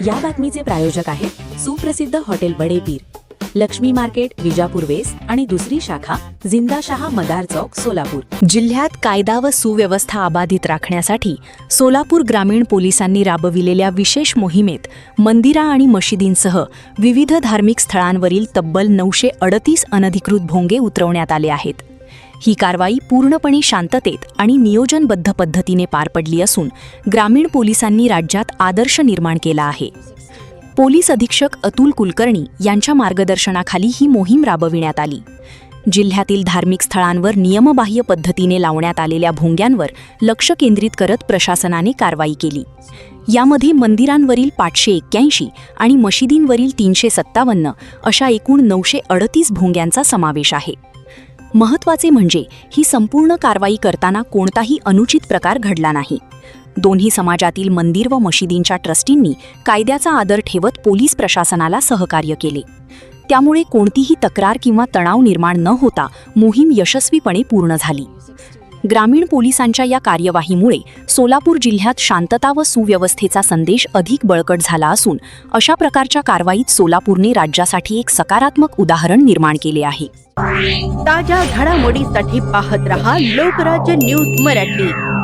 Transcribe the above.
या बातमीचे प्रायोजक आहेत सुप्रसिद्ध हॉटेल बडे पीर, लक्ष्मी मार्केट, विजापूर वेस्ट आणि दुसरी शाखा जिंदाशहा मदार चौक, सोलापूर। जिल्ह्यात कायदा व सुव्यवस्था अबाधित राखण्यासाठी सोलापूर ग्रामीण पोलिसांनी राबविलेल्या विशेष मोहिमेत मंदिरा आणि मशिदींसह विविध धार्मिक स्थळांवरील तब्बल 938 अनधिकृत भोंगे उतरवण्यात आले आहेत। ही कारवाई पूर्णपणे शांततेत आणि नियोजनबद्ध पद्धतीने पार पडली असून ग्रामीण पोलिसांनी राज्यात आदर्श निर्माण केला आहे। पोलीस अधीक्षक अतुल कुलकर्णी यांच्या मार्गदर्शनाखाली ही मोहीम राबविण्यात आली। जिल्ह्यातील धार्मिक स्थळांवर नियमबाह्य पद्धतीने लावण्यात आलेल्या भोंग्यांवर लक्ष केंद्रित करत प्रशासनाने कारवाई केली। यामध्ये मंदिरांवरील 581 आणि मशिदींवरील 357 अशा एकूण 938 भोंग्यांचा समावेश आहे। महत्त्वाचे म्हणजे ही संपूर्ण कारवाई करताना कोणताही अनुचित प्रकार घडला नाही। दोन्ही समाजातील मंदिर व मशिदींच्या ट्रस्टींनी कायद्याचा आदर ठेवत पोलीस प्रशासनाला सहकार्य केले। त्यामुळे कोणतीही तक्रार किंवा तणाव निर्माण न होता मोहीम यशस्वीपणे पूर्ण झाली। ग्रामीण पोलिसांच्या या कार्यवाहीमुळे सोलापूर जिल्ह्यात शांतता व सुव्यवस्थेचा संदेश अधिक बळकट झाला असून अशा प्रकारच्या कारवाईत सोलापूरने राज्यासाठी एक सकारात्मक उदाहरण निर्माण केले आहे। ताज्या घडामोडीसाठी पाहत रहा लोकराज्य न्यूज मराठी।